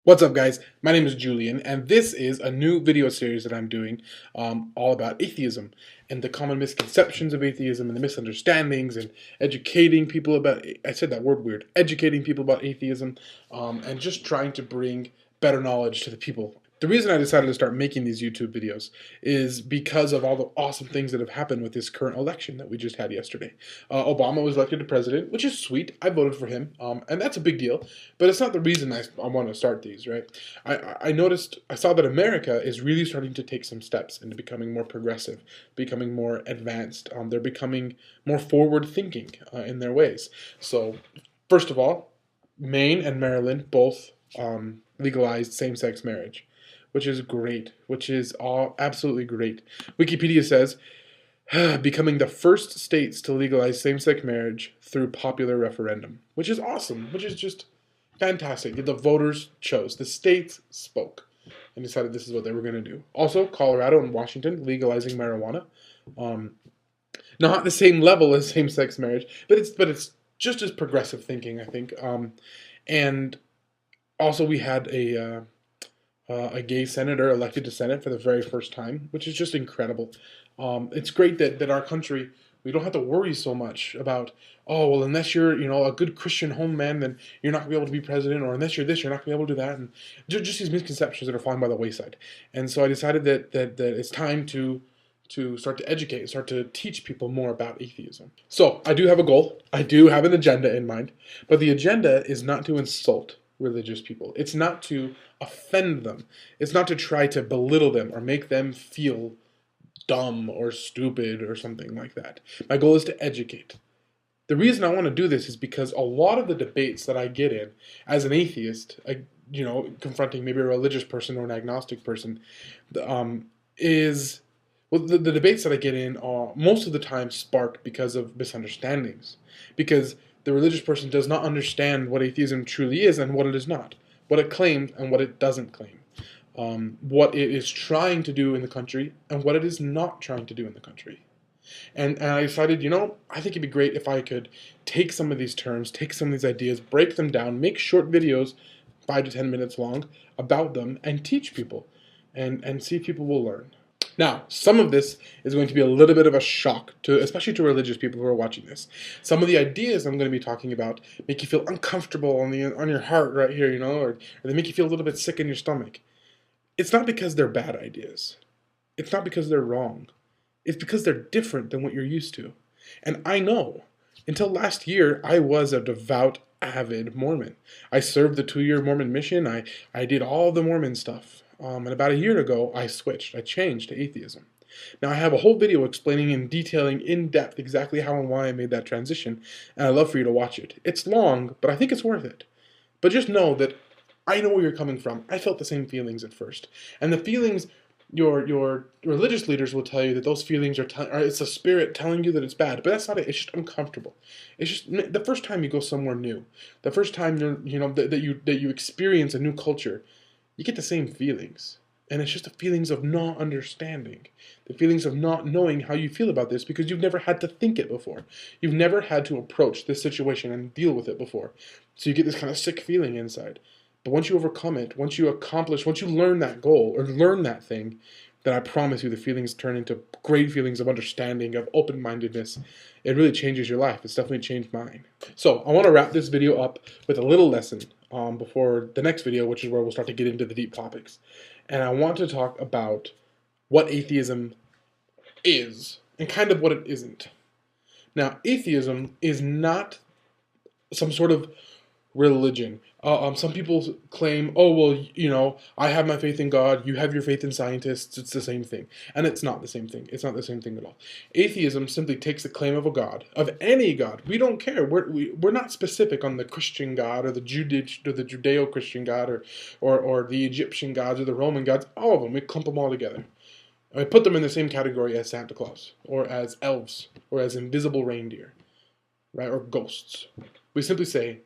What's up, guys? My name is Julian, and this is a new video series that I'm doing all about atheism and the common misconceptions of atheism and the misunderstandings and educating people about, I said that word weird, educating people about atheism and just trying to bring better knowledge to the people. The reason I decided to start making these YouTube videos is because of all the awesome things that have happened with this current election that we just had yesterday. Obama was elected to president, which is sweet. I voted for him, and that's a big deal. But it's not the reason I want to start these, right? I saw that America is really starting to take some steps into becoming more progressive, becoming more advanced. They're becoming more forward thinking in their ways. So, first of all, Maine and Maryland both legalized same-sex marriage, which is great, which is absolutely great. Wikipedia says, becoming the first states to legalize same-sex marriage through popular referendum, which is awesome, which is just fantastic. The voters chose, the states spoke, and decided this is what they were going to do. Also, Colorado and Washington legalizing marijuana. Not the same level as same-sex marriage, but it's just as progressive thinking, I think. And also, we had a gay senator elected to Senate for the very first time, which is just incredible. It's great that our country, we don't have to worry so much about, oh, well, unless you're, a good Christian home man, then you're not going to be able to be president, or unless you're this, you're not going to be able to do that, and just these misconceptions that are falling by the wayside. And so I decided that it's time to start to educate, start to teach people more about atheism. So I do have a goal. I do have an agenda in mind, but the agenda is not to insult religious people. It's not to offend them. It's not to try to belittle them or make them feel dumb or stupid or something like that. My goal is to educate. The reason I want to do this is because a lot of the debates that I get in as an atheist, confronting maybe a religious person or an agnostic person, the debates that I get in are most of the time sparked because of misunderstandings. Because the religious person does not understand what atheism truly is and what it is not, what it claims and what it doesn't claim, what it is trying to do in the country and what it is not trying to do in the country. And I decided, I think it'd be great if I could take some of these terms, take some of these ideas, break them down, make short videos, 5 to 10 minutes long, about them, and teach people, and see if people will learn. Now, some of this is going to be a little bit of a shock, especially to religious people who are watching this. Some of the ideas I'm going to be talking about make you feel uncomfortable on your heart right here, or they make you feel a little bit sick in your stomach. It's not because they're bad ideas. It's not because they're wrong. It's because they're different than what you're used to. And I know, until last year, I was a devout, avid Mormon. I served the 2-year Mormon mission. I did all the Mormon stuff. And about a year ago, I switched. I changed to atheism. Now, I have a whole video explaining and detailing in depth exactly how and why I made that transition, and I'd love for you to watch it. It's long, but I think it's worth it. But just know that I know where you're coming from. I felt the same feelings at first. And the feelings, your religious leaders will tell you that those feelings it's a spirit telling you that it's bad, but that's not it. It's just uncomfortable. It's just the first time you go somewhere new, the first time that you experience a new culture, you get the same feelings. And it's just the feelings of not understanding, the feelings of not knowing how you feel about this because you've never had to think it before. You've never had to approach this situation and deal with it before. So you get this kind of sick feeling inside. But once you overcome it, once you learn that goal or learn that thing, then I promise you the feelings turn into great feelings of understanding, of open-mindedness. It really changes your life. It's definitely changed mine. So I want to wrap this video up with a little lesson before the next video, which is where we'll start to get into the deep topics. And I want to talk about what atheism is and kind of what it isn't. Now, atheism is not some sort of religion. Some people claim, oh, well, I have my faith in God, you have your faith in scientists, it's the same thing. And it's not the same thing. It's not the same thing at all. Atheism simply takes the claim of a God, of any God. We don't care. We're not specific on the Christian God or the Judeo-Christian God or the Egyptian gods or the Roman gods. All of them, we clump them all together. And we put them in the same category as Santa Claus or as elves or as invisible reindeer, right? Or ghosts. We simply say,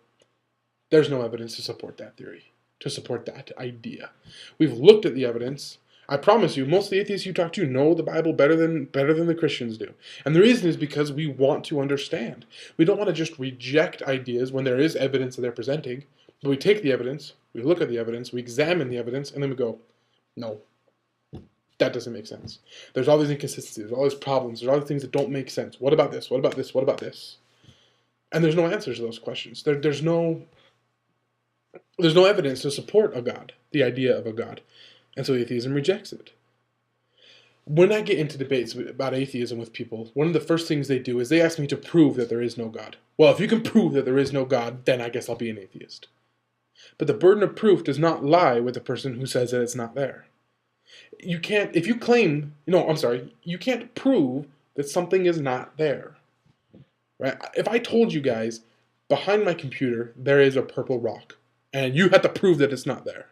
there's no evidence to support that theory, to support that idea. We've looked at the evidence. I promise you, most of the atheists you talk to know the Bible better than the Christians do. And the reason is because we want to understand. We don't want to just reject ideas when there is evidence that they're presenting, but we take the evidence, We look at the evidence, we examine the evidence, and then we go, no, that doesn't make sense. There's all these inconsistencies, there's all these problems, there's all these things that don't make sense. What about this? What about this? What about this? And there's no answers to those questions. There's no evidence to support a God, the idea of a God. And so atheism rejects it. When I get into debates about atheism with people, one of the first things they do is they ask me to prove that there is no God. Well, if you can prove that there is no God, then I guess I'll be an atheist. But the burden of proof does not lie with the person who says that it's not there. You can't, if you claim, you can't prove that something is not there. Right? If I told you guys, behind my computer, there is a purple rock, and you had to prove that it's not there,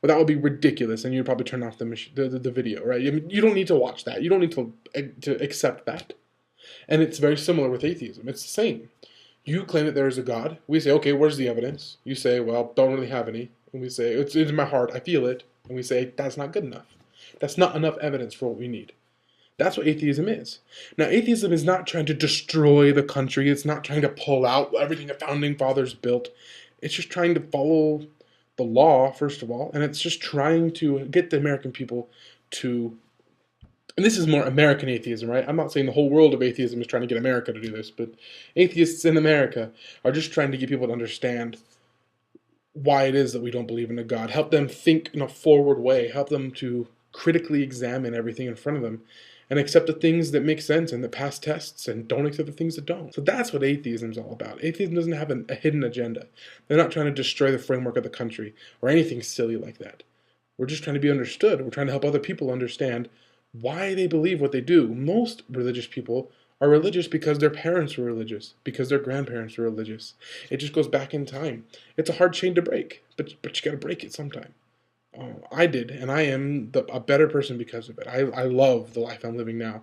well, that would be ridiculous, and you'd probably turn off the video, right? I mean, you don't need to watch that. You don't need to accept that. And it's very similar with atheism. It's the same. You claim that there is a God. We say, okay, where's the evidence? You say, well, don't really have any. And we say, it's in my heart. I feel it. And we say, that's not good enough. That's not enough evidence for what we need. That's what atheism is. Now, atheism is not trying to destroy the country. It's not trying to pull out everything the founding fathers built. It's just trying to follow the law, first of all, and it's just trying to get the American people to, and this is more American atheism, right? I'm not saying the whole world of atheism is trying to get America to do this, but atheists in America are just trying to get people to understand why it is that we don't believe in a God, help them think in a forward way, help them to critically examine everything in front of them, and accept the things that make sense and that pass tests, and don't accept the things that don't. So that's what atheism is all about. Atheism doesn't have a hidden agenda. They're not trying to destroy the framework of the country or anything silly like that. We're just trying to be understood. We're trying to help other people understand why they believe what they do. Most religious people are religious because their parents were religious, because their grandparents were religious. It just goes back in time. It's a hard chain to break, but you got to break it sometime. I did, and I am a better person because of it. I love the life I'm living now,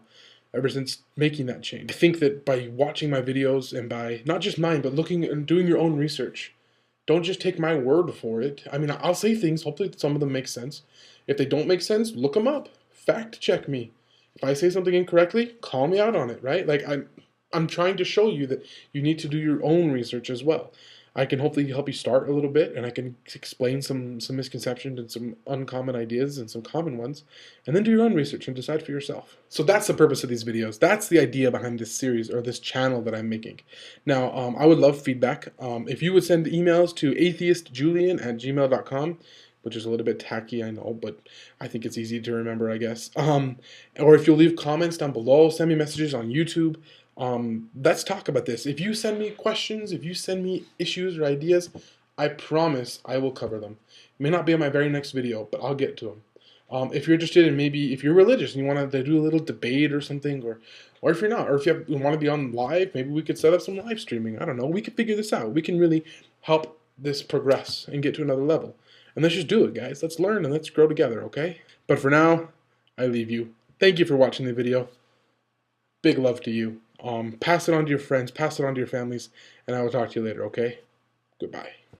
ever since making that change. I think that by watching my videos and by, not just mine, but looking and doing your own research, don't just take my word for it. I mean, I'll say things, hopefully some of them make sense. If they don't make sense, look them up. Fact check me. If I say something incorrectly, call me out on it, right? Like, I'm trying to show you that you need to do your own research as well. I can hopefully help you start a little bit, and I can explain some misconceptions and some uncommon ideas and some common ones, and then do your own research and decide for yourself. So that's the purpose of these videos. That's the idea behind this series, or this channel that I'm making. Now, I would love feedback. If you would send emails to AtheistJulian@gmail.com, which is a little bit tacky, I know, but I think it's easy to remember, I guess. Or if you'll leave comments down below, send me messages on YouTube. Let's talk about this. If you send me questions, if you send me issues or ideas, I promise I will cover them. It may not be on my very next video, but I'll get to them. If you're interested in, maybe if you're religious and you want to do a little debate or something, or if you're not, or if you want to be on live, maybe we could set up some live streaming. I don't know. We could figure this out. We can really help this progress and get to another level. And let's just do it, guys. Let's learn and let's grow together, okay? But for now, I leave you. Thank you for watching the video. Big love to you. Pass it on to your friends, pass it on to your families, and I will talk to you later, okay? Goodbye.